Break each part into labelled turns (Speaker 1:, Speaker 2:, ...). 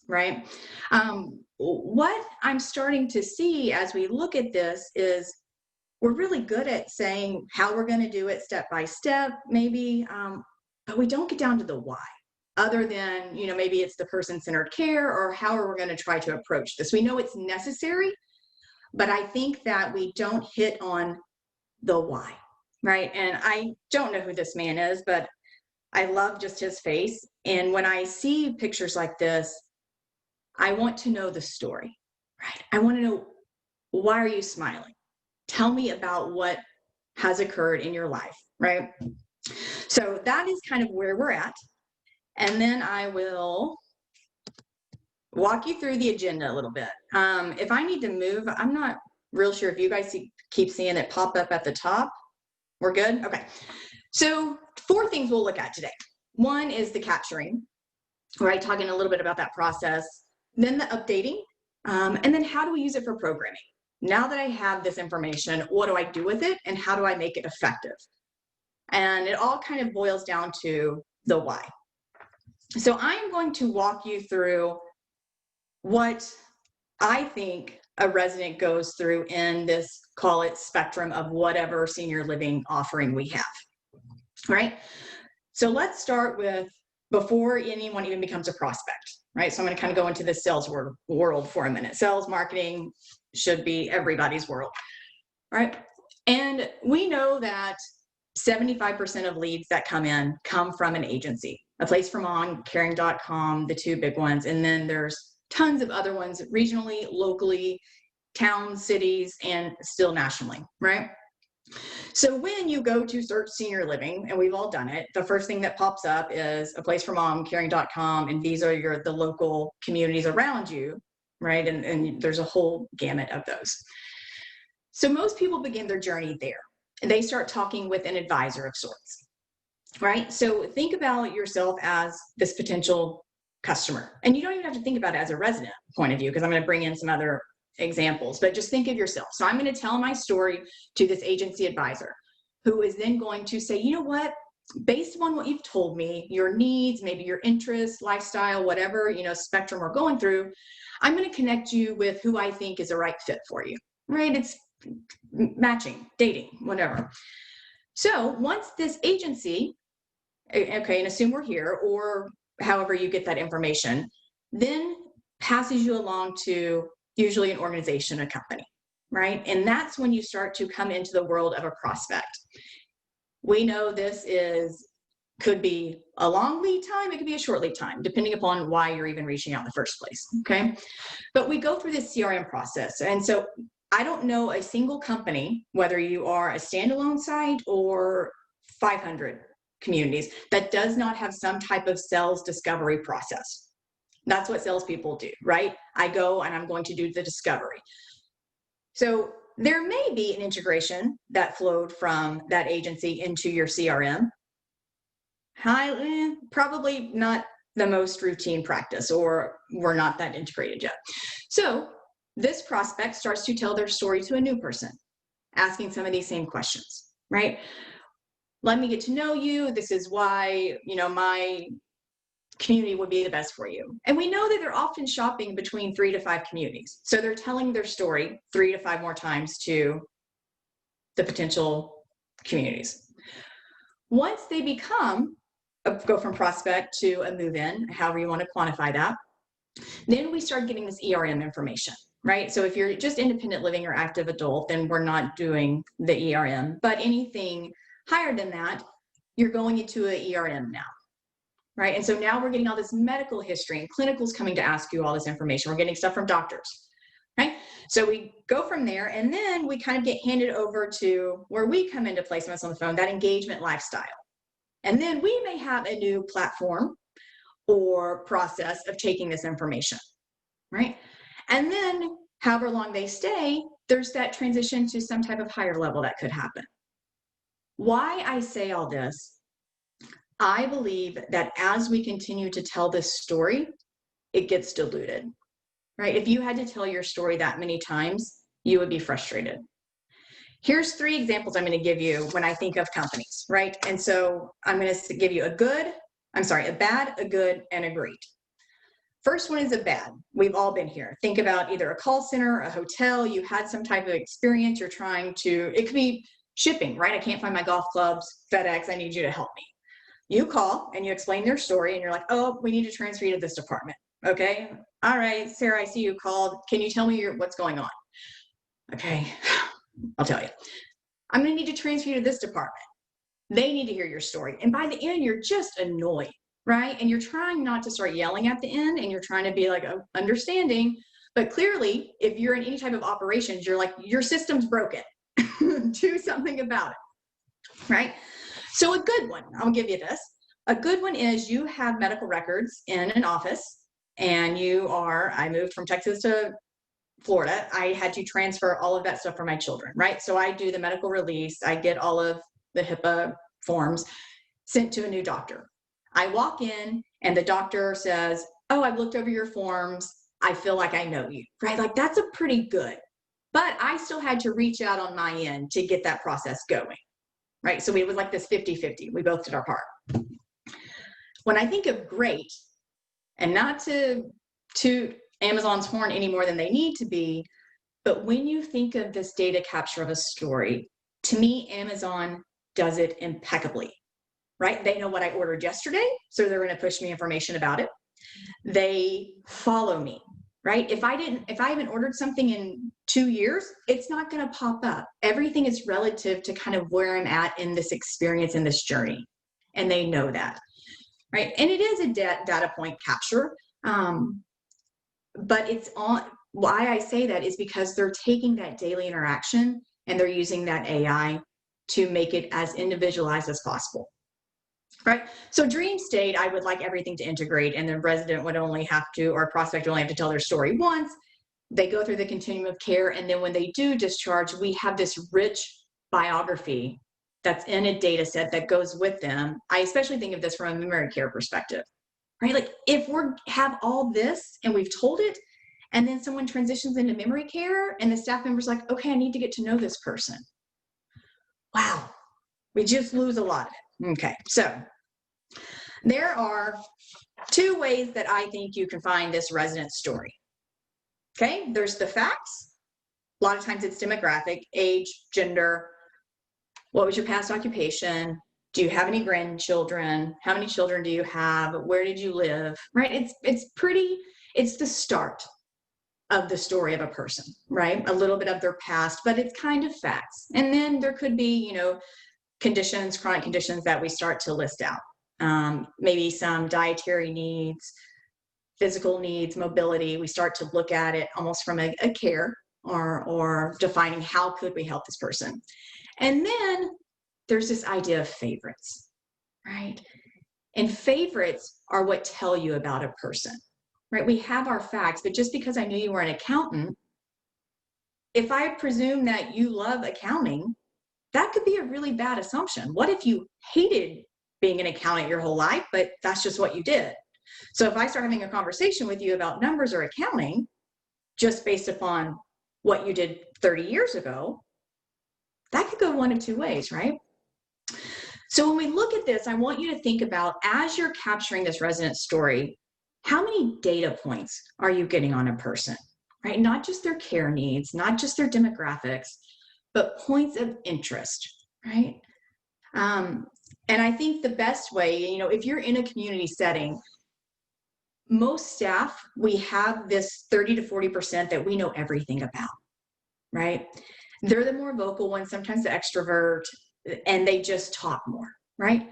Speaker 1: right? What I'm starting to see as we look at this is we're really good at saying how we're going to do it step by step, maybe, but we don't get down to the why. Other than, maybe it's the person-centered care or how are we going to try to approach this? We know it's necessary, but I think that we don't hit on the why, right? And I don't know who this man is, but I love just his face. And when I see pictures like this, I want to know the story, right? I want to know, why are you smiling? Tell me about what has occurred in your life, right? So that is kind of where we're at. And then I will walk you through the agenda a little bit. If I need to move, I'm not real sure if you guys keep seeing it pop up at the top. We're good? Okay. So 4 things we'll look at today. One is the capturing, right? Talking a little bit about that process. Then the updating, and then how do we use it for programming? Now that I have this information, what do I do with it and how do I make it effective? And it all kind of boils down to the why. So I'm going to walk you through what I think a resident goes through in this, call it spectrum of whatever senior living offering we have, right? So let's start with before anyone even becomes a prospect, right? So I'm going to kind of go into the sales world for a minute. Sales, marketing should be everybody's world, right? And we know that 75% of leads that come in come from an agency, A Place for Mom, caring.com, the 2 big ones. And then there's tons of other ones regionally, locally, towns, cities, and still nationally, right? So when you go to search senior living, and we've all done it, the first thing that pops up is A Place for Mom, caring.com, and these are the local communities around you, right? And there's a whole gamut of those. So most people begin their journey there, and they start talking with an advisor of sorts, right? So think about yourself as this potential customer, and you don't even have to think about it as a resident point of view, because I'm going to bring in some other examples, but just think of yourself. So I'm going to tell my story to this agency advisor, who is then going to say, you know what, based on what you've told me, your needs, maybe your interests, lifestyle, whatever, spectrum we're going through, I'm going to connect you with who I think is a right fit for you, right? It's matching, dating, whatever. So once this agency, okay, and assume we're here, or however you get that information, then passes you along to usually an organization, a company, right? And that's when you start to come into the world of a prospect. We know this could be a long lead time, it could be a short lead time, depending upon why you're even reaching out in the first place, okay? But we go through this CRM process. And so I don't know a single company, whether you are a standalone site or 500 communities, that does not have some type of sales discovery process. That's what salespeople do, right? I go and I'm going to do the discovery. So there may be an integration that flowed from that agency into your CRM. Probably not the most routine practice, or we're not that integrated yet. So this prospect starts to tell their story to a new person, asking some of these same questions, right? Let me get to know you. This is why, my community would be the best for you. And we know that they're often shopping between 3 to 5 communities. So they're telling their story 3 to 5 more times to the potential communities. Once they go from prospect to a move-in, however you want to quantify that, then we start getting this ERM information, right? So if you're just independent living or active adult, then we're not doing the ERM. But anything higher than that, you're going into an ERM now. Right. And so now we're getting all this medical history, and clinicals coming to ask you all this information. We're getting stuff from doctors. Right. So we go from there, and then we kind of get handed over to where we come into placements on the phone, that engagement lifestyle. And then we may have a new platform or process of taking this information. Right. And then however long they stay, there's that transition to some type of higher level that could happen. Why I say all this, I believe that as we continue to tell this story, it gets diluted, right? If you had to tell your story that many times, you would be frustrated. Here's 3 examples I'm going to give you when I think of companies, right? And so I'm going to give you a bad, a good, and a great. First one is a bad. We've all been here. Think about either a call center, a hotel, you had some type of experience, you're trying to, it could be shipping, right? I can't find my golf clubs, FedEx, I need you to help me. You call and you explain their story and you're like, oh, we need to transfer you to this department. Okay. All right, Sarah, I see you called. Can you tell me what's going on? Okay, I'll tell you. I'm going to need to transfer you to this department. They need to hear your story. And by the end, you're just annoyed, right? And you're trying not to start yelling at the end and you're trying to be like understanding. But clearly, if you're in any type of operations, you're like, your system's broken. Do something about it, right? So a good one, I'll give you this. A good one is you have medical records in an office and I moved from Texas to Florida. I had to transfer all of that stuff for my children, right? So I do the medical release. I get all of the HIPAA forms sent to a new doctor. I walk in and the doctor says, oh, I've looked over your forms. I feel like I know you, right? Like that's a pretty good, but I still had to reach out on my end to get that process going, right? So it was like this 50-50. We both did our part. When I think of great, and not to Amazon's horn any more than they need to be, but when you think of this data capture of a story, to me, Amazon does it impeccably, right? They know what I ordered yesterday, so they're going to push me information about it. They follow me, right? If I haven't ordered something in 2 years, it's not going to pop up. Everything is relative to kind of where I'm at in this experience, in this journey. And they know that, right? And it is a data point capture. But it's on, why I say that is because they're taking that daily interaction and they're using that AI to make it as individualized as possible, right? So dream state, I would like everything to integrate and the resident would only have to, or prospect would only have to tell their story once. They go through the continuum of care. And then when they do discharge, we have this rich biography that's in a data set that goes with them. I especially think of this from a memory care perspective. Right? Like if have all this and we've told it, and then someone transitions into memory care and the staff member's like, okay, I need to get to know this person. Wow, we just lose a lot of it. Okay, so there are 2 ways that I think you can find this resident story. Okay, there's the facts. A lot of times it's demographic, age, gender, what was your past occupation, do you have any grandchildren? How many children do you have? Where did you live? Right? It's the start of the story of a person, right? A little bit of their past, but it's kind of facts. And then there could be, conditions, chronic conditions that we start to list out. Maybe some dietary needs, physical needs, mobility. We start to look at it almost from a care or defining how could we help this person. And then there's this idea of favorites, right? And favorites are what tell you about a person, right? We have our facts, but just because I knew you were an accountant, if I presume that you love accounting, that could be a really bad assumption. What if you hated being an accountant your whole life, but that's just what you did? So if I start having a conversation with you about numbers or accounting, just based upon what you did 30 years ago, that could go one of 2 ways, right? So when we look at this, I want you to think about, as you're capturing this resident story, how many data points are you getting on a person, right? Not just their care needs, not just their demographics, but points of interest, right? And I think the best way, if you're in a community setting, most staff, we have this 30 to 40% that we know everything about, right? They're the more vocal ones, sometimes the extrovert, and they just talk more, right?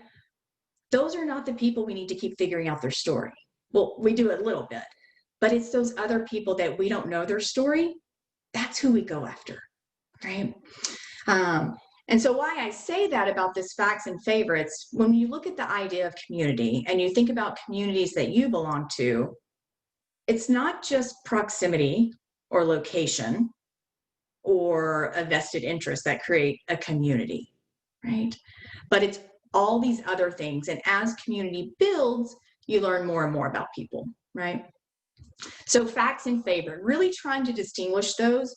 Speaker 1: Those are not the people we need to keep figuring out their story. Well, we do a little bit, but it's those other people that we don't know their story. That's who we go after, right? And so why I say that about this facts and favorites, when you look at the idea of community and you think about communities that you belong to, it's not just proximity or location or a vested interest that create a community, right? But it's all these other things. And as community builds, you learn more and more about people, right? So facts and favorite, really trying to distinguish those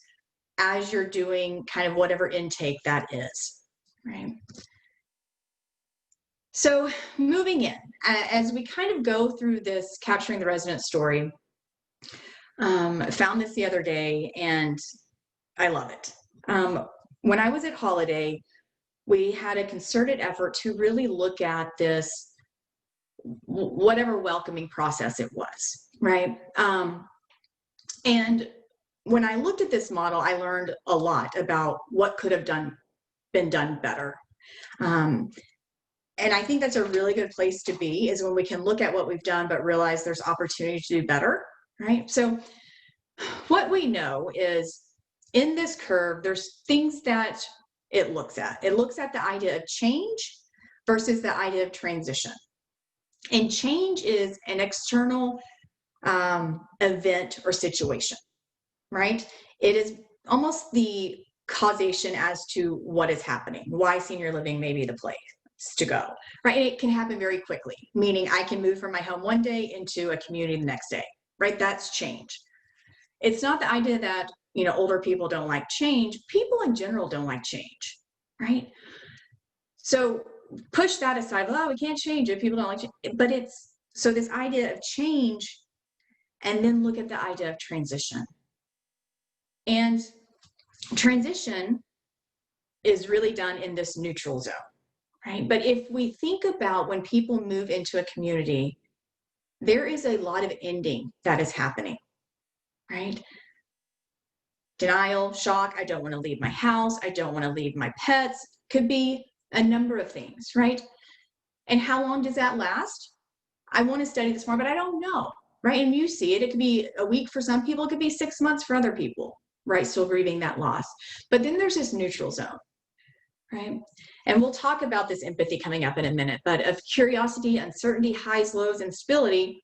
Speaker 1: as you're doing kind of whatever intake that is, right? So moving in, as we kind of go through this capturing the resident story, Found this the other day and I love it. When I was at Holiday, we had a concerted effort to really look at this, whatever welcoming process it was, right? And when I looked at this model, I learned a lot about what could have been done better. Um, and I think that's a really good place to be, is when we can look at what we've done, but realize there's opportunity to do better, right? So what we know is in this curve, there's things that it looks at. It looks at the idea of change versus the idea of transition. And change is an external event or situation, right? It is almost the causation as to what is happening, why senior living may be the place to go, right? And it can happen very quickly, meaning I can move from my home one day into a community the next day, right? That's change. It's not the idea that, older people don't like change. People in general don't like change, right? So push that aside. Oh, we can't change it. People don't like change. But so this idea of change, and then look at the idea of transition. And transition is really done in this neutral zone, right? But if we think about when people move into a community, there is a lot of ending that is happening, right? Denial, shock, I don't want to leave my house, I don't want to leave my pets, could be a number of things, right? And how long does that last? I want to study this more, but I don't know, right? And you see it, it could be a week for some people, it could be 6 months for other people, right? Still grieving that loss. But then there's this neutral zone, right? And we'll talk about this empathy coming up in a minute, but of curiosity, uncertainty, highs, lows, and stability.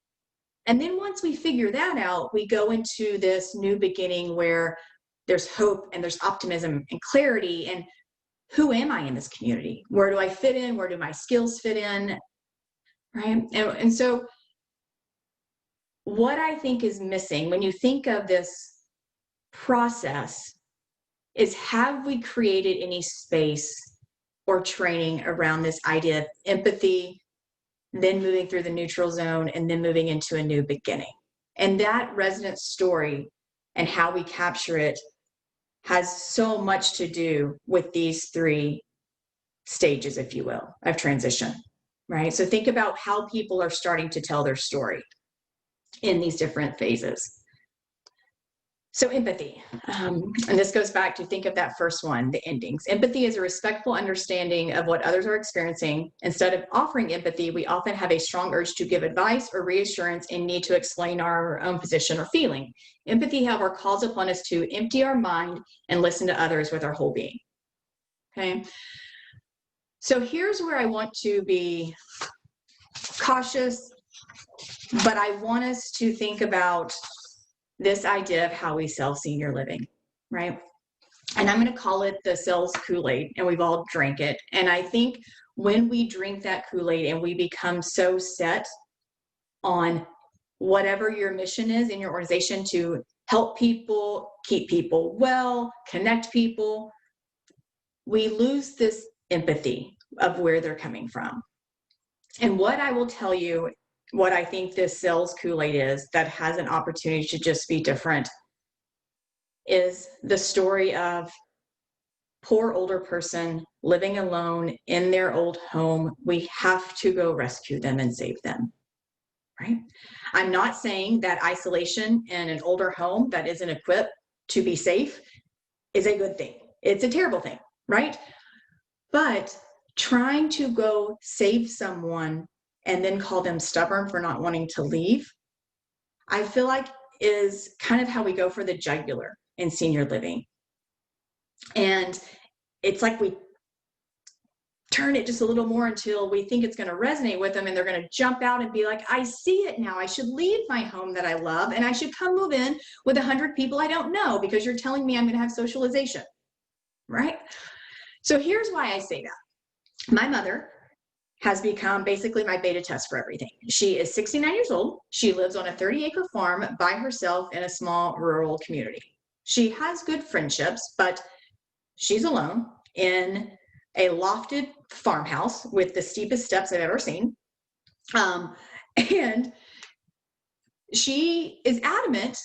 Speaker 1: And then once we figure that out, we go into this new beginning where there's hope and there's optimism and clarity. And who am I in this community? Where do I fit in? Where do my skills fit in? Right? And so what I think is missing when you think of this process is, have we created any space or training around this idea of empathy, then moving through the neutral zone, and then moving into a new beginning? And that resident story and how we capture it has so much to do with these 3 stages, if you will, of transition, right? So think about how people are starting to tell their story in these different phases. So empathy, and this goes back to think of that first one, the endings. Empathy is a respectful understanding of what others are experiencing. Instead of offering empathy, we often have a strong urge to give advice or reassurance and need to explain our own position or feeling. Empathy, however, calls upon us to empty our mind and listen to others with our whole being. Okay. So here's where I want to be cautious, but I want us to think about this idea of how we sell senior living, right? And I'm going to call it the sales Kool-Aid, and we've all drank it. And I think when we drink that Kool-Aid and we become so set on whatever your mission is in your organization, to help people, keep people well, connect people, we lose this empathy of where they're coming from. And what I will tell you, what I think this sales Kool-Aid is that has an opportunity to just be different, is the story of poor older person living alone in their old home. We have to go rescue them and save them, right? I'm not saying that isolation in an older home that isn't equipped to be safe is a good thing. It's a terrible thing, right? But trying to go save someone and then call them stubborn for not wanting to leave, I feel like is kind of how we go for the jugular in senior living. And it's like we turn it just a little more until we think it's going to resonate with them, and they're going to jump out and be like, I see it now. I should leave my home that I love, and I should come move in with 100 people I don't know because you're telling me I'm going to have socialization, right? So here's why I say that. My mother has become basically my beta test for everything. She is 69 years old. She lives on a 30-acre farm by herself in a small rural community. She has good friendships, but she's alone in a lofted farmhouse with the steepest steps I've ever seen. And she is adamant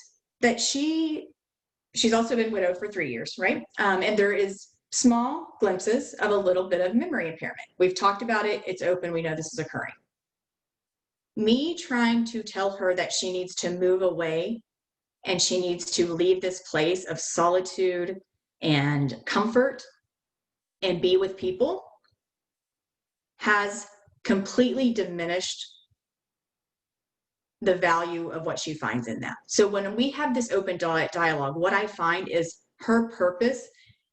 Speaker 1: that she's also been widowed for 3 years, right? And there is small glimpses of a little bit of memory impairment. We've talked about it. It's open. We know this is occurring. Me trying to tell her that she needs to move away and she needs to leave this place of solitude and comfort and be with people has completely diminished the value of what she finds in that. So when we have this open dialogue, what I find is her purpose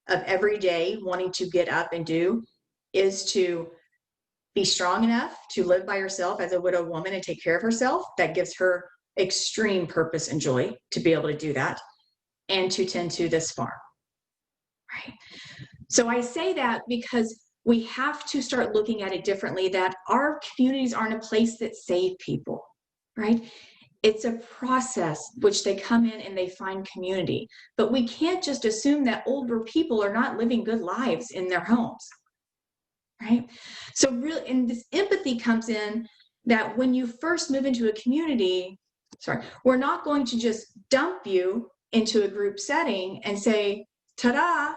Speaker 1: of every day wanting to get up and do is to be strong enough to live by herself as a widowed woman and take care of herself. That gives her extreme purpose and joy to be able to do that and to tend to this farm, right? So I say that because we have to start looking at it differently, that our communities aren't a place that save people, right? It's a process which they come in and they find community. But we can't just assume that older people are not living good lives in their homes, right? So really, and this empathy comes in that when you first move into a community, we're not going to just dump you into a group setting and say, ta-da,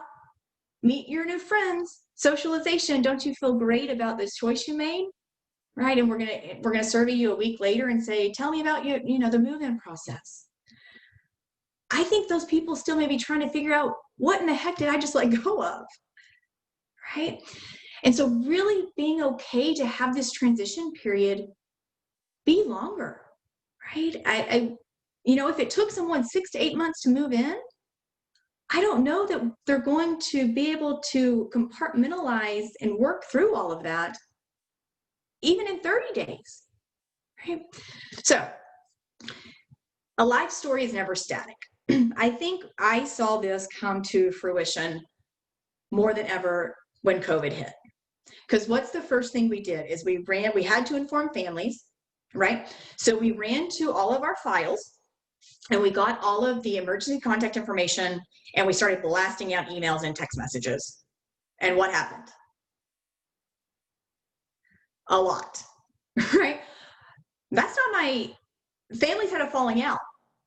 Speaker 1: meet your new friends, socialization. Don't you feel great about this choice you made? Right. And we're gonna survey you a week later and say, tell me about the move-in process. I think those people still may be trying to figure out what in the heck did I just let go of? Right. And so really being okay to have this transition period be longer, right? If it took someone 6 to 8 months to move in, I don't know that they're going to be able to compartmentalize and work through all of that even in 30 days, right? So a life story is never static. I think I saw this come to fruition more than ever when COVID hit. Because what's the first thing we did is we had to inform families, right? So we ran to all of our files and we got all of the emergency contact information and we started blasting out emails and text messages. And what happened? A lot, right? That's not my families had a falling out.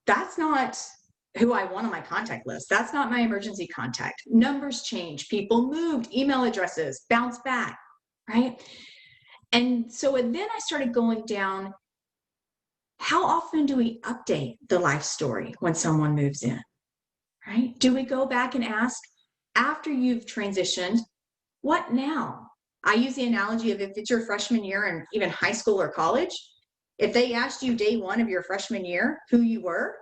Speaker 1: That's not who I want on my contact list. That's not my emergency contact. Numbers change, people moved, email addresses bounced back, right? And so then I started going down, how often do we update the life story when someone moves in, right? Do we go back and ask, after you've transitioned, what now? I use the analogy of if it's your freshman year in even high school or college, if they asked you day one of your freshman year who you were,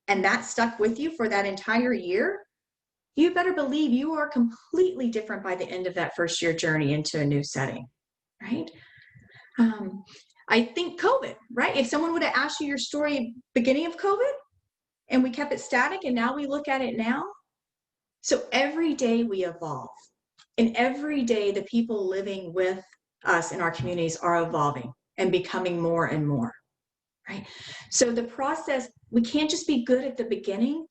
Speaker 1: and that stuck with you for that entire year, you better believe you are completely different by the end of that first year journey into a new setting, right? I think COVID, right? If someone would have asked you your story beginning of COVID and we kept it static and now we look at it now. So every day we evolve, and every day the people living with us in our communities are evolving and becoming more and more, right? So the process, we can't just be good at the beginning.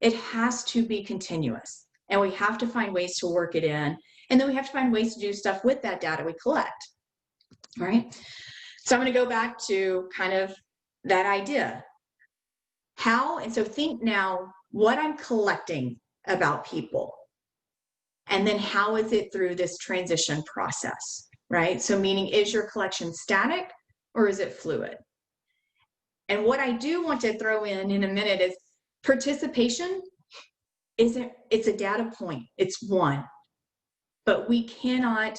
Speaker 1: It has to be continuous, and we have to find ways to work it in. And then we have to find ways to do stuff with that data we collect, right? So I'm going to go back to kind of that idea. How, and so think now what I'm collecting about people, and then how is it through this transition process, right? So meaning, is your collection static or is it fluid? And what I do want to throw in a minute is participation it's a data point, it's one, but we cannot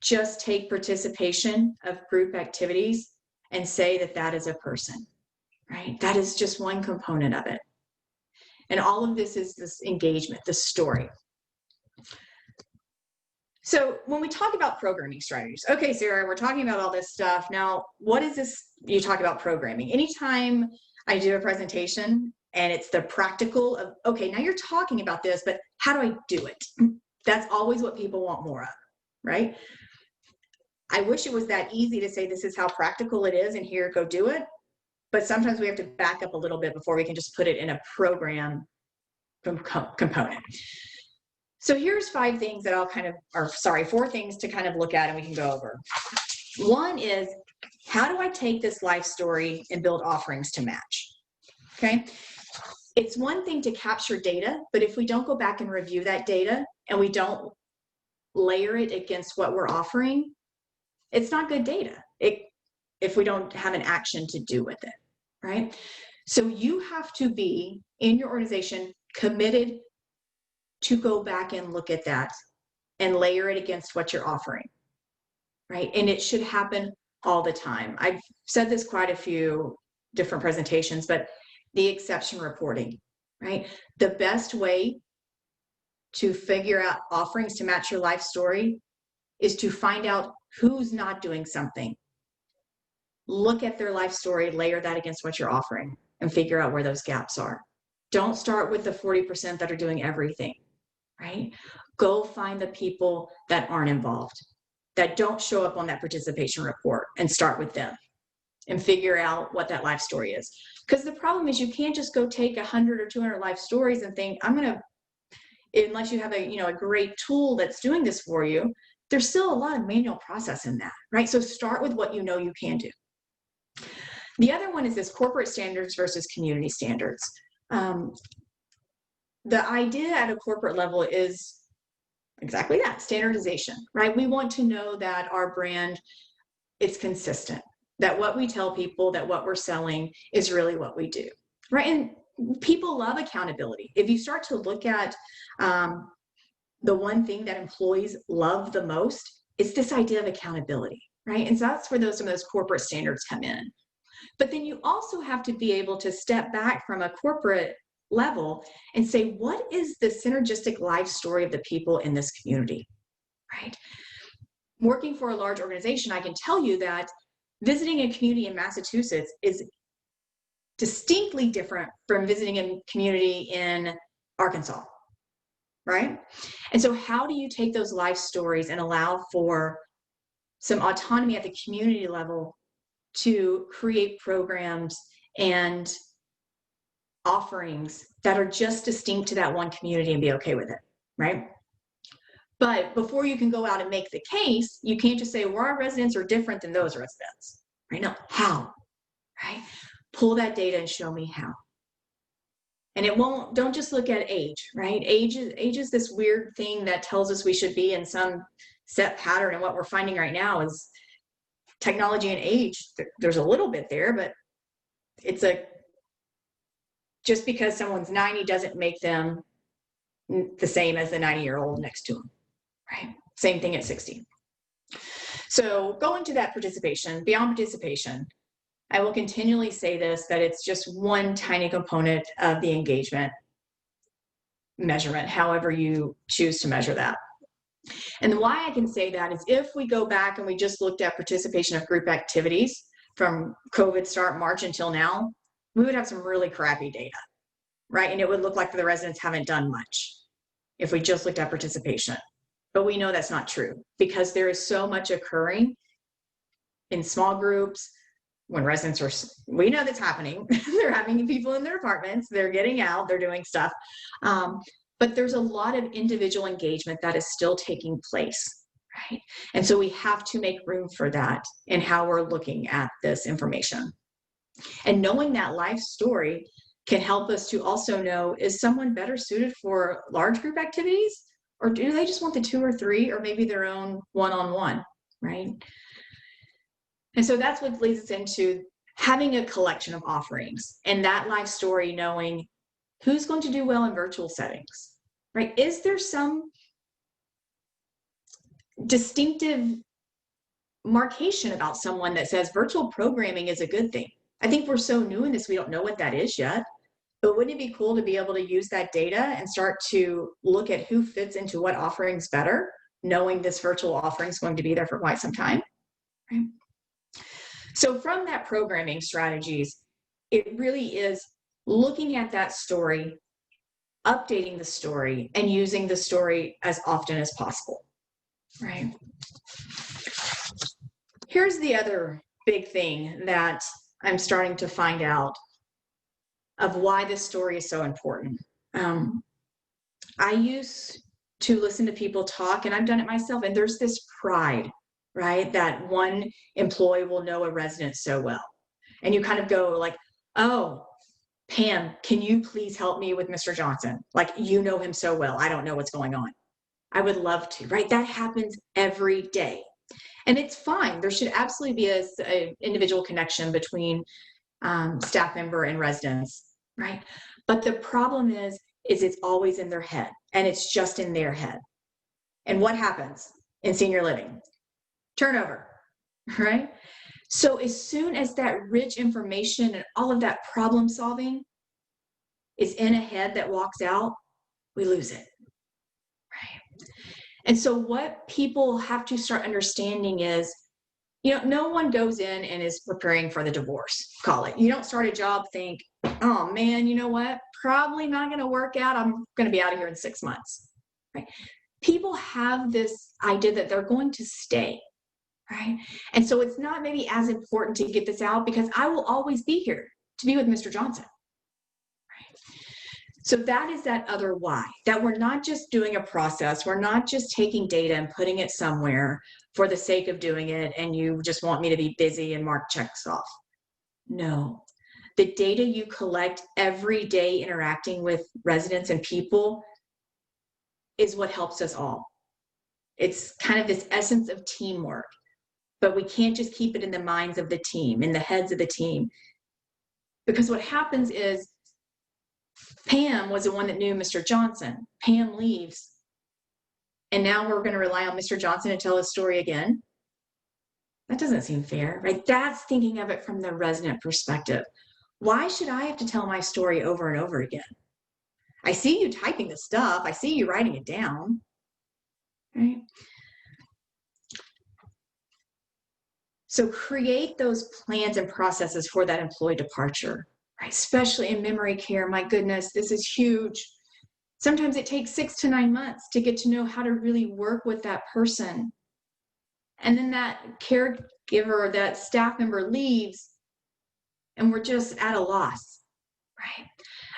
Speaker 1: just take participation of group activities and say that that is a person, right? That is just one component of it. And all of this is this engagement, this story. So when we talk about programming strategies, okay, Sarah, we're talking about all this stuff. Now, what is this? You talk about programming. Anytime I do a presentation and it's the practical of, okay, now you're talking about this, but how do I do it? That's always what people want more of, right? I wish it was that easy to say, this is how practical it is and here, go do it. But sometimes we have to back up a little bit before we can just put it in a program component. So here's 5 things that I'll kind of, or sorry, 4 things to kind of look at and we can go over. One is, how do I take this life story and build offerings to match? Okay. it's one thing to capture data, but if we don't go back and review that data and we don't layer it against what we're offering, it's not good data if we don't have an action to do with it, right? So you have to be in your organization committed to go back and look at that and layer it against what you're offering, right? And it should happen all the time. I've said this quite a few different presentations, but the exception reporting, right? The best way to figure out offerings to match your life story is to find out who's not doing something. Look at their life story, layer that against what you're offering, and figure out where those gaps are. Don't start with the 40% that are doing everything, right? Go find the people that aren't involved, that don't show up on that participation report, and start with them and figure out what that life story is. Because the problem is you can't just go take 100 or 200 life stories and think, I'm going to, unless you have a great tool that's doing this for you, there's still a lot of manual process in that, right? So start with what you know you can do. The other one is this corporate standards versus community standards. The idea at a corporate level is exactly that, standardization, right? We want to know that our brand is consistent, that what we tell people, that what we're selling is really what we do, right? And people love accountability. If you start to look at the one thing that employees love the most, it's this idea of accountability, right? And so that's where some of those corporate standards come in. But then you also have to be able to step back from a corporate level and say, what is the synergistic life story of the people in this community, right? Working for a large organization, I can tell you that visiting a community in Massachusetts is distinctly different from visiting a community in Arkansas, right? And so how do you take those life stories and allow for some autonomy at the community level to create programs and offerings that are just distinct to that one community and be okay with it, right? But before you can go out and make the case, you can't just say, well, our residents are different than those residents, right? No, how, right? Pull that data and show me how. And don't just look at age, right? Age is this weird thing that tells us we should be in some set pattern. And what we're finding right now is technology and age, there's a little bit there, but just because someone's 90 doesn't make them the same as the 90-year-old next to them, right? Same thing at 60. So going to that participation, beyond participation, I will continually say this, that it's just one tiny component of the engagement measurement, however you choose to measure that. And why I can say that is if we go back and we just looked at participation of group activities from COVID start March until now, we would have some really crappy data, right? And it would look like the residents haven't done much if we just looked at participation. But we know that's not true because there is so much occurring in small groups when residents we know that's happening. They're having people in their apartments, they're getting out, they're doing stuff. But there's a lot of individual engagement that is still taking place, right? And so we have to make room for that in how we're looking at this information. And knowing that life story can help us to also know, is someone better suited for large group activities? Or do they just want the 2 or 3 or maybe their own one-on-one, right? And so that's what leads us into having a collection of offerings and that life story, knowing who's going to do well in virtual settings, right? Is there some distinctive marcation about someone that says virtual programming is a good thing? I think we're so new in this, we don't know what that is yet. But wouldn't it be cool to be able to use that data and start to look at who fits into what offerings better, knowing this virtual offering is going to be there for quite some time? Right? So from that programming strategies, it really is looking at that story, updating the story, and using the story as often as possible, right? Here's the other big thing that I'm starting to find out of why this story is so important. I used to listen to people talk, and I've done it myself, and there's this pride, right? That one employee will know a resident so well. And you kind of go like, oh, Pam, can you please help me with Mr. Johnson? Like, you know him so well. I don't know what's going on. I would love to, right? That happens every day. And it's fine. There should absolutely be a individual connection between staff member and residents, right? But the problem is it's always in their head, and it's just in their head. And what happens in senior living? Turnover, right? So as soon as that rich information and all of that problem solving is in a head that walks out, we lose it, right? And so what people have to start understanding is, no one goes in and is preparing for the divorce, call it. You don't start a job, think, oh man, you know what? Probably not going to work out. I'm going to be out of here in 6 months, right? People have this idea that they're going to stay, right? And so it's not maybe as important to get this out because I will always be here to be with Mr. Johnson, right? So that is that other why, that we're not just doing a process. We're not just taking data and putting it somewhere for the sake of doing it, and you just want me to be busy and mark checks off. No, the data you collect every day interacting with residents and people is what helps us all. It's kind of this essence of teamwork, but we can't just keep it in the minds of the team, in the heads of the team. Because what happens is Pam was the one that knew Mr. Johnson. Pam leaves. And now we're going to rely on Mr. Johnson to tell his story again. That doesn't seem fair, right? That's thinking of it from the resident perspective. Why should I have to tell my story over and over again? I see you typing the stuff. I see you writing it down, right? So create those plans and processes for that employee departure, right? Especially in memory care. My goodness, this is huge. Sometimes it takes 6 to 9 months to get to know how to really work with that person. And then that caregiver, that staff member leaves, and we're just at a loss, right?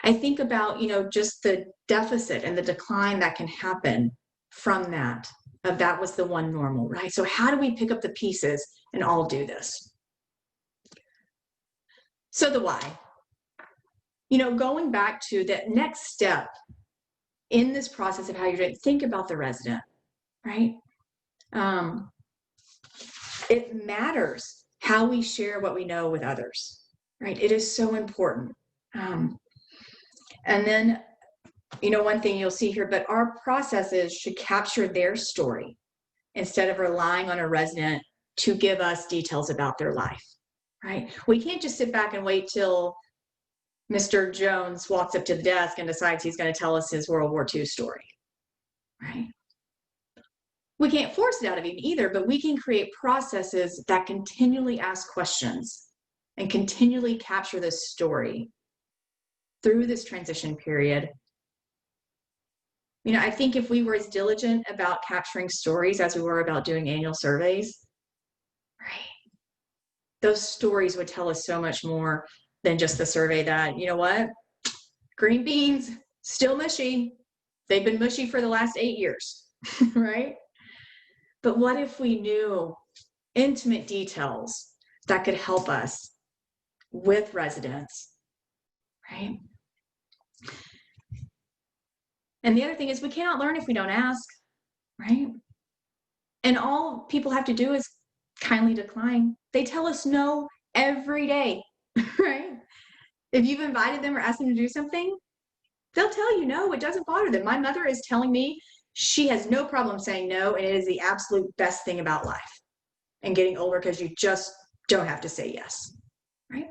Speaker 1: I think about, just the deficit and the decline that can happen from that, of that was the one normal, right? So how do we pick up the pieces and all do this? So the why, going back to that next step in this process of how you're doing, think about the resident, right? It matters how we share what we know with others, right? It is so important. And then, one thing you'll see here, but our processes should capture their story instead of relying on a resident to give us details about their life, right? We can't just sit back and wait till Mr. Jones walks up to the desk and decides he's going to tell us his World War II story, right? We can't force it out of him either, but we can create processes that continually ask questions and continually capture this story through this transition period. I think if we were as diligent about capturing stories as we were about doing annual surveys, right, those stories would tell us so much more than just the survey that, green beans, still mushy. They've been mushy for the last 8 years, right? But what if we knew intimate details that could help us with residents, right? And the other thing is we cannot learn if we don't ask, right? And all people have to do is kindly decline. They tell us no every day, right? If you've invited them or asked them to do something, they'll tell you no, it doesn't bother them. My mother is telling me she has no problem saying no, and it is the absolute best thing about life and getting older, because you just don't have to say yes, right?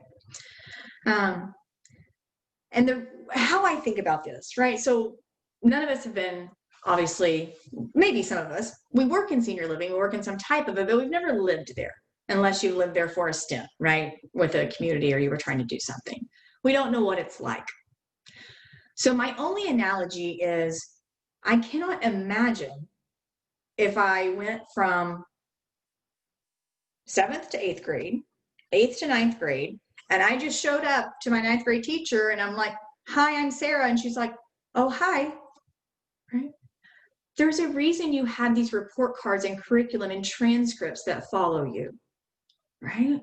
Speaker 1: And how I think about this, right? So none of us have been, obviously, maybe some of us, we work in senior living, we work in some type of it, but we've never lived there unless you lived there for a stint, right? With a community, or you were trying to do something. We don't know what it's like. So my only analogy is, I cannot imagine if I went from 7th to 8th grade, 8th to 9th grade, and I just showed up to my 9th grade teacher and I'm like, hi, I'm Sara. And she's like, oh, hi, right? There's a reason you have these report cards and curriculum and transcripts that follow you, right?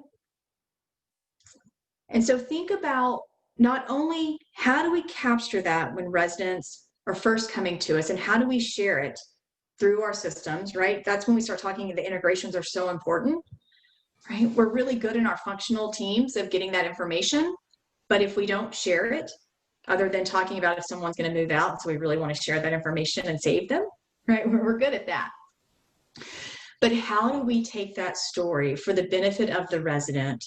Speaker 1: And so think about not only how do we capture that when residents are first coming to us, and how do we share it through our systems, right? That's when we start talking, the integrations are so important, right? We're really good in our functional teams of getting that information, but if we don't share it, other than talking about if someone's going to move out, so we really want to share that information and save them, right? We're good at that. But how do we take that story for the benefit of the resident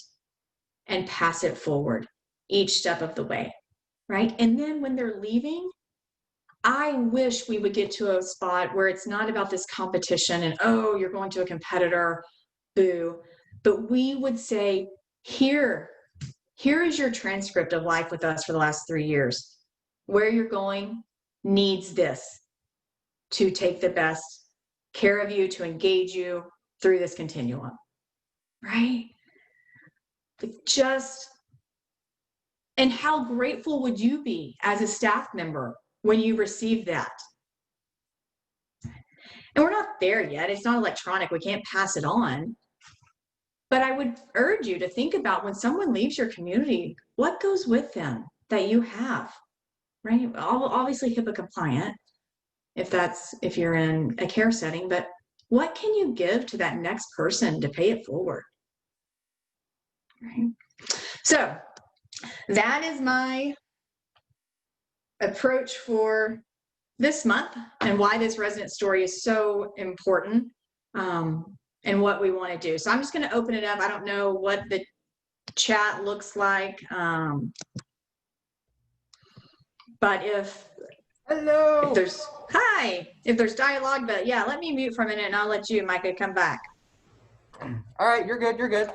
Speaker 1: and pass it forward each step of the way, right? And then when they're leaving, I wish we would get to a spot where it's not about this competition and, oh, you're going to a competitor, boo. But we would say, here is your transcript of life with us for the last 3 years. Where you're going needs this to take the best care of you, to engage you through this continuum, right? And how grateful would you be as a staff member when you receive that? And we're not there yet. It's not electronic. We can't pass it on. But I would urge you to think about when someone leaves your community, what goes with them that you have, right? Obviously HIPAA compliant, if you're in a care setting, but what can you give to that next person to pay it forward, right? So that is my approach for this month and why this resident story is so important, and what we want to do. So I'm just going to open it up. I don't know what the chat looks like, but if there's dialogue, but yeah, let me mute for a minute and I'll let you, Micah, come back.
Speaker 2: All right, you're good. Okay.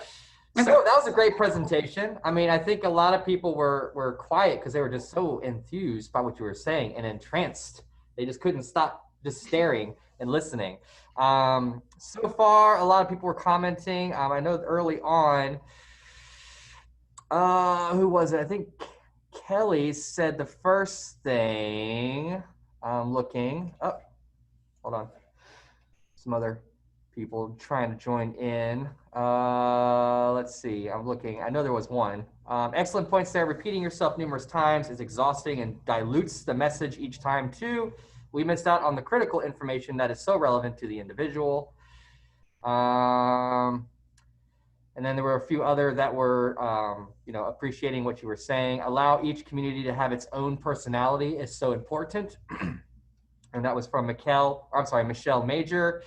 Speaker 2: So that was a great presentation. I mean, I think a lot of people were quiet because they were just so enthused by what you were saying and entranced. They just couldn't stop just staring and listening. So far, a lot of people were commenting. I know early on, who was it? I think Kelly said the first thing. I'm looking. Oh, hold on. Some other people trying to join in. Let's see. I'm looking. I know there was one. Excellent points there. Repeating yourself numerous times is exhausting and dilutes the message each time too. We missed out on the critical information that is so relevant to the individual. And then there were a few other that were, appreciating what you were saying. Allow each community to have its own personality is so important. And that was from Michelle Major.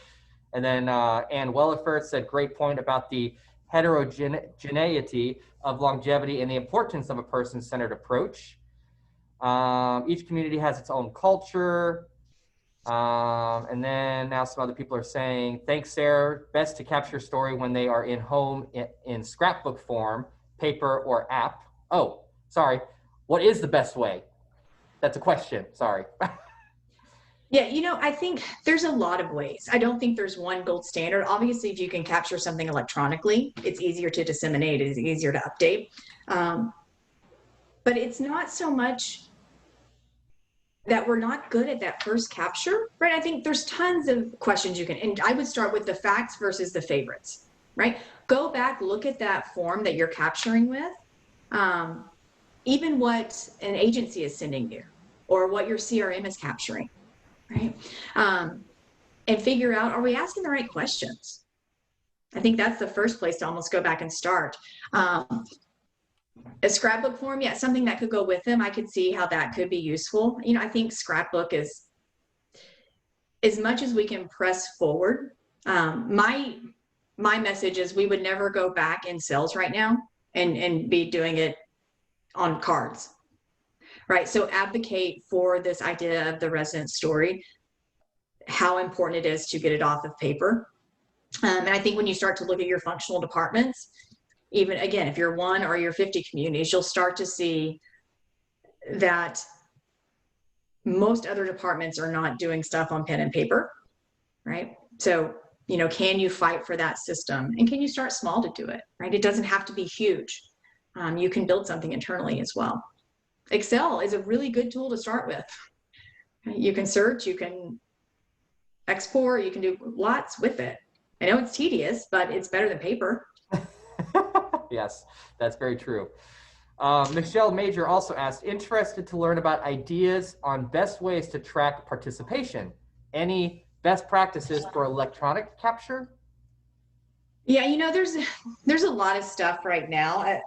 Speaker 2: And then Ann Welliford said, great point about the heterogeneity of longevity and the importance of a person-centered approach. Each community has its own culture. And then now some other people are saying, thanks, Sarah. Best to capture story when they are in scrapbook form, paper, or app. Oh, sorry. What is the best way? That's a question. Sorry.
Speaker 1: Yeah, I think there's a lot of ways. I don't think there's one gold standard. Obviously, if you can capture something electronically, it's easier to disseminate, it's easier to update. But it's not so much that we're not good at that first capture, right? I think there's tons of questions you can, and I would start with the facts versus the favorites, right? Go back, look at that form that you're capturing with, even what an agency is sending you or what your CRM is capturing, right? And figure out, are we asking the right questions? I think that's the first place to almost go back and start. A scrapbook form, yeah, something that could go with them. I could see how that could be useful. I think scrapbook is, as much as we can press forward. My message is we would never go back in sales right now and be doing it on cards, right? So advocate for this idea of the resident story, how important it is to get it off of paper. And I think when you start to look at your functional departments, even again, if you're 1 or you're 50 communities, you'll start to see that most other departments are not doing stuff on pen and paper, right? So, can you fight for that system? And can you start small to do it, right? It doesn't have to be huge. You can build something internally as well. Excel is a really good tool to start with. You can search, you can export, you can do lots with it. I know it's tedious, but it's better than paper.
Speaker 2: Yes, that's very true. Michelle Major also asked, interested to learn about ideas on best ways to track participation. Any best practices for electronic capture?
Speaker 1: Yeah, there's a lot of stuff right now.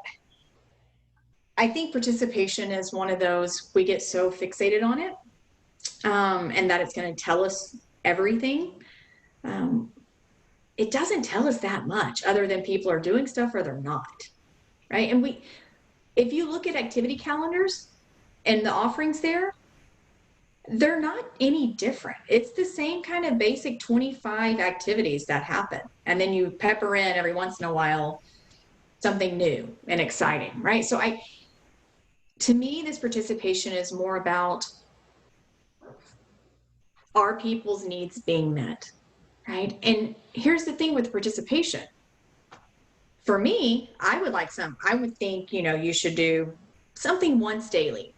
Speaker 1: I think participation is one of those we get so fixated on it, and that it's going to tell us everything. Um, it doesn't tell us that much, other than people are doing stuff or they're not, right? And if you look at activity calendars and the offerings there, they're not any different. It's the same kind of basic 25 activities that happen. And then you pepper in every once in a while something new and exciting, right? So to me, this participation is more about are people's needs being met, right? And here's the thing with participation. For me, I would think, you should do something once daily.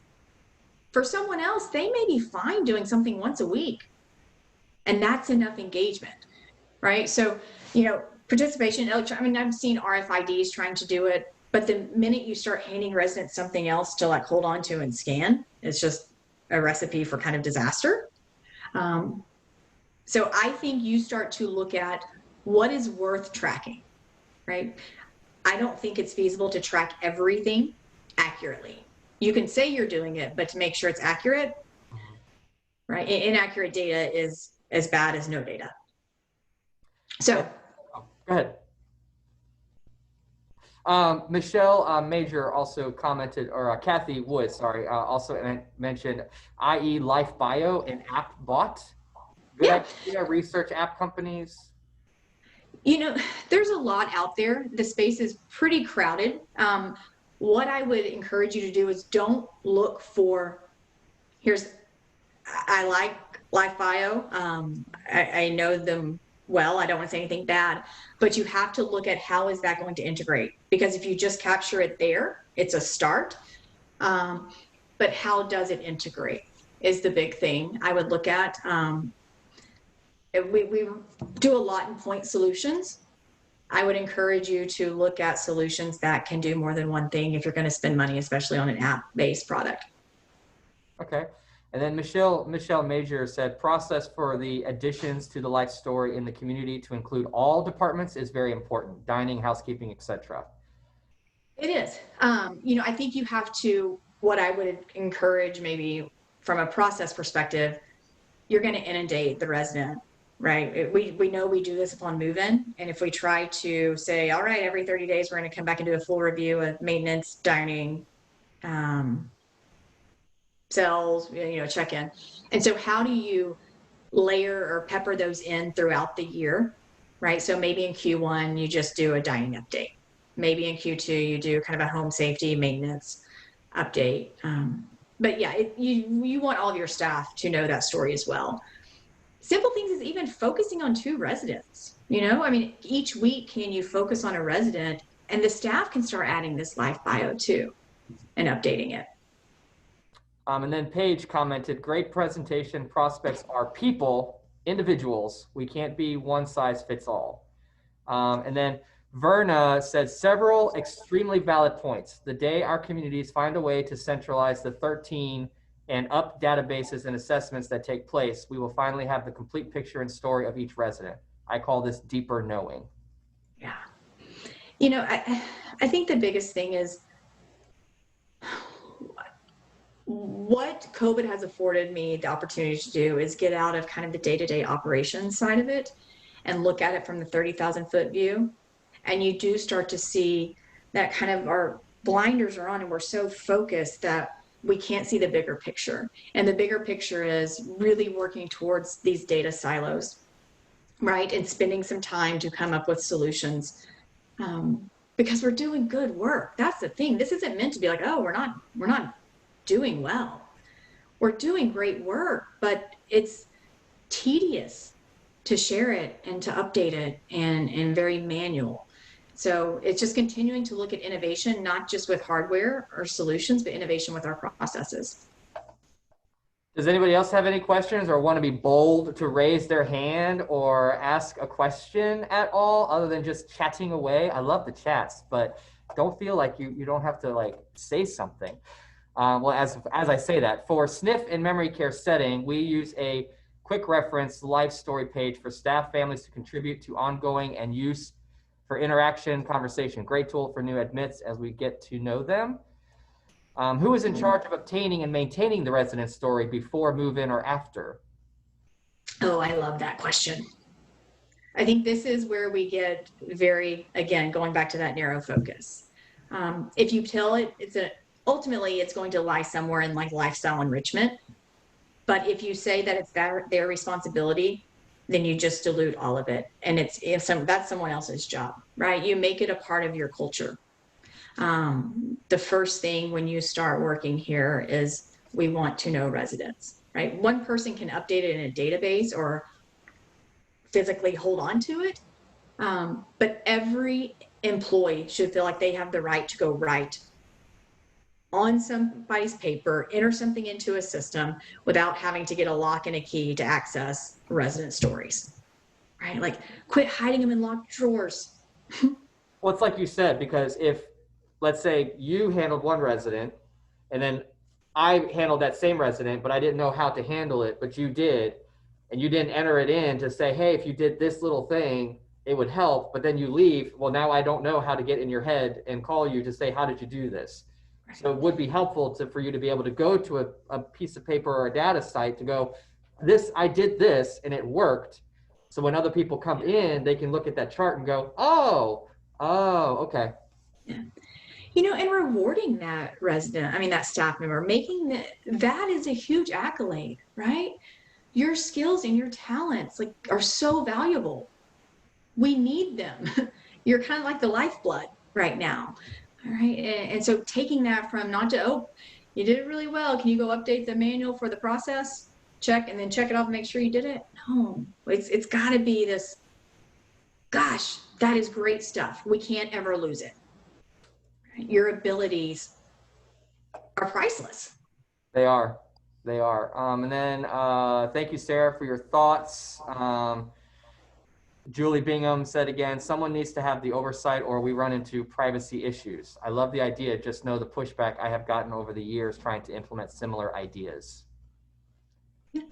Speaker 1: For someone else, they may be fine doing something once a week, and that's enough engagement, right? So, participation, I've seen RFIDs trying to do it, but the minute you start handing residents something else to like hold on to and scan, it's just a recipe for kind of disaster. So I think you start to look at what is worth tracking, right? I don't think it's feasible to track everything accurately. You can say you're doing it, but to make sure it's accurate, right? Inaccurate data is as bad as no data. So
Speaker 2: go ahead. Michelle Major also commented, or Kathy Wood, sorry, also mentioned IE Life Bio and App Bot. Good idea, research app companies.
Speaker 1: There's a lot out there. The space is pretty crowded. What I would encourage you to do is don't look for, I like Life Bio. I know them well. I don't want to say anything bad, but you have to look at how is that going to integrate? Because if you just capture it there, it's a start. But how does it integrate is the big thing I would look at. We do a lot in point solutions. I would encourage you to look at solutions that can do more than one thing if you're going to spend money, especially on an app-based product.
Speaker 2: Okay. And then Michelle Major said, process for the additions to the life story in the community to include all departments is very important, dining, housekeeping, etc.
Speaker 1: It is. I think you have to, what I would encourage maybe from a process perspective, you're going to inundate the resident, right? We know we do this upon move-in. And if we try to say, all right, every 30 days, we're going to come back and do a full review of maintenance, dining, cells, check in. And so how do you layer or pepper those in throughout the year, right? So maybe in Q1, you just do a dining update. Maybe in Q2, you do kind of a home safety maintenance update. But yeah, you want all of your staff to know that story as well. Simple things is even focusing on 2 residents. Each week, can you focus on a resident, and the staff can start adding this life bio too and updating it.
Speaker 2: And then Paige commented, great presentation. Prospects are people, individuals. We can't be one size fits all. And then Verna said several extremely valid points. The day our communities find a way to centralize the 13 and up databases and assessments that take place, we will finally have the complete picture and story of each resident. I call this deeper knowing.
Speaker 1: Yeah. I think the biggest thing is what COVID has afforded me the opportunity to do is get out of kind of the day-to-day operations side of it and look at it from the 30,000 foot view. And you do start to see that kind of our blinders are on and we're so focused that we can't see the bigger picture. And the bigger picture is really working towards these data silos, right? And spending some time to come up with solutions because we're doing good work. That's the thing. This isn't meant to be like, oh, we're not doing well. We're doing great work, but it's tedious to share it and to update it and very manual. So it's just continuing to look at innovation, not just with hardware or solutions, but innovation with our processes.
Speaker 2: Does anybody else have any questions or want to be bold to raise their hand or ask a question at all other than just chatting away? I love the chats, but don't feel like you don't have to like say something. Well, as I say that, for SNF and memory care setting, we use a quick reference life story page for staff families to contribute to ongoing and use for interaction conversation. Great tool for new admits as we get to know them. Who is in charge of obtaining and maintaining the resident story before move-in or after?
Speaker 1: Oh, I love that question. I think this is where we get very, again, going back to that narrow focus. If you tell it, ultimately it's going to lie somewhere in like lifestyle enrichment. But if you say that it's their responsibility, then you just dilute all of it. And that's someone else's job, right? You make it a part of your culture. The first thing when you start working here is we want to know residents, right? One person can update it in a database or physically hold on to it. But every employee should feel like they have the right to go write on somebody's paper, enter something into a system without having to get a lock and a key to access resident stories, right? Like quit hiding them in locked drawers.
Speaker 2: Well, it's like you said, because if, let's say you handled one resident and then I handled that same resident, but I didn't know how to handle it, but you did, and you didn't enter it in to say, hey, if you did this little thing, it would help, but then you leave. Well, now I don't know how to get in your head and call you to say, how did you do this? So it would be helpful for you to be able to go to a piece of paper or a data site to go, I did this and it worked. So when other people come in, they can look at that chart and go, oh, okay.
Speaker 1: Yeah. And rewarding that staff member, making that is a huge accolade, right? Your skills and your talents are so valuable. We need them. You're kind of like the lifeblood right now. All right. And so taking that from not to, oh, you did it really well. Can you go update the manual for the process? Check, and then check it off and make sure you did it. No, it's got to be this, gosh, that is great stuff. We can't ever lose it. Your abilities are priceless.
Speaker 2: They are. And then thank you, Sarah, for your thoughts. Julie Bingham said again, someone needs to have the oversight or we run into privacy issues. I love the idea. Just know the pushback I have gotten over the years trying to implement similar ideas.
Speaker 1: Yeah.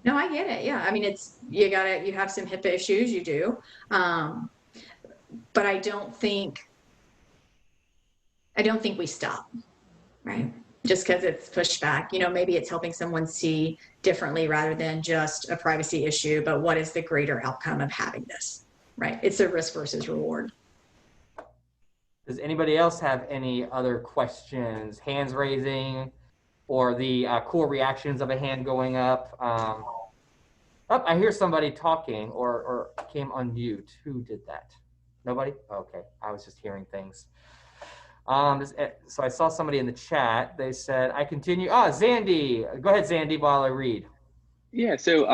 Speaker 1: No, I get it. Yeah. I mean, you have some HIPAA issues, you do. But I don't think we stop, right? Just because it's pushed back, maybe it's helping someone see differently rather than just a privacy issue, but what is the greater outcome of having this, right? It's a risk versus reward.
Speaker 2: Does anybody else have any other questions? Hands raising or the cool reactions of a hand going up? I hear somebody talking or came on mute. Who did that? Nobody? Okay, I was just hearing things. So I saw somebody in the chat. They said, I continue. Zandy. Go ahead, Zandy, while I read.
Speaker 3: Yeah, so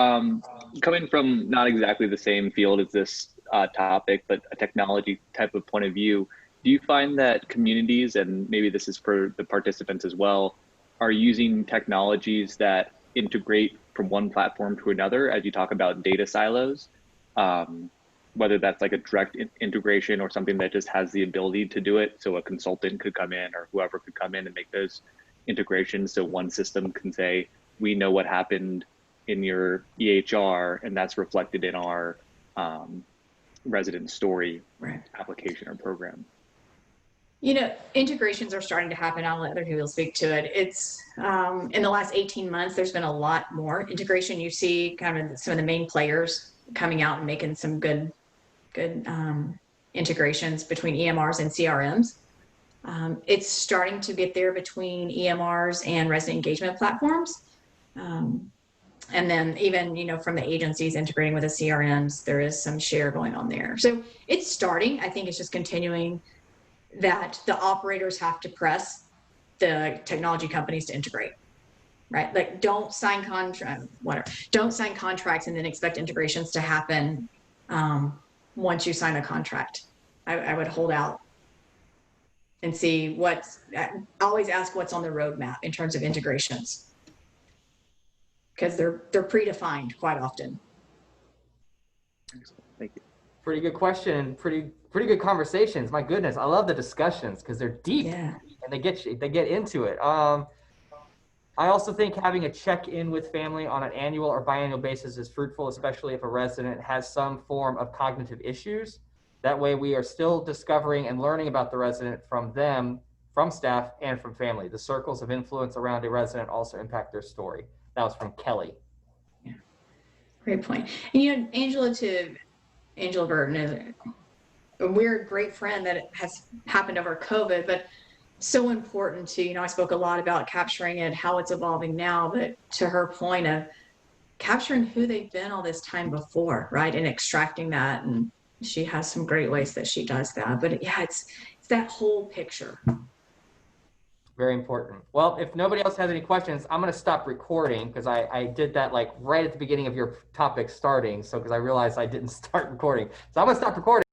Speaker 3: coming from not exactly the same field as this topic, but a technology type of point of view, do you find that communities, and maybe this is for the participants as well, are using technologies that integrate from one platform to another as you talk about data silos? Whether that's like a direct integration or something that just has the ability to do it. So a consultant could come in or whoever could come in and make those integrations. So one system can say, we know what happened in your EHR and that's reflected in our resident story application or program.
Speaker 1: Integrations are starting to happen. I'll let other people speak to it. It's in the last 18 months, there's been a lot more integration. You see kind of some of the main players coming out and making some good integrations between EMRs and CRMs. It's starting to get there between EMRs and resident engagement platforms. And then even, from the agencies integrating with the CRMs, there is some share going on there. So it's starting. I think it's just continuing that the operators have to press the technology companies to integrate, right? Like don't sign contracts and then expect integrations to happen once you sign a contract. I would hold out and see always ask what's on the roadmap in terms of integrations, because they're predefined quite often.
Speaker 3: Thank you.
Speaker 2: Pretty good question. Pretty good conversations. My goodness, I love the discussions because they're deep
Speaker 1: Yeah.
Speaker 2: and they get into it. I also think having a check-in with family on an annual or biannual basis is fruitful, especially if a resident has some form of cognitive issues. That way we are still discovering and learning about the resident from them, from staff, and from family. The circles of influence around a resident also impact their story. That was from Kelly.
Speaker 1: Yeah. Great point. And you know, Angela Burton is a weird, great friend that has happened over COVID, but so important to, you know, I spoke a lot about capturing it, how it's evolving now, but to her point of capturing who they've been all this time before, right? And extracting that. And she has some great ways that she does that. But yeah, it's that whole picture.
Speaker 2: Very important. Well, if nobody else has any questions, I'm going to stop recording because I did that like right at the beginning of your topic starting. So because I realized I didn't start recording. So I'm going to stop recording.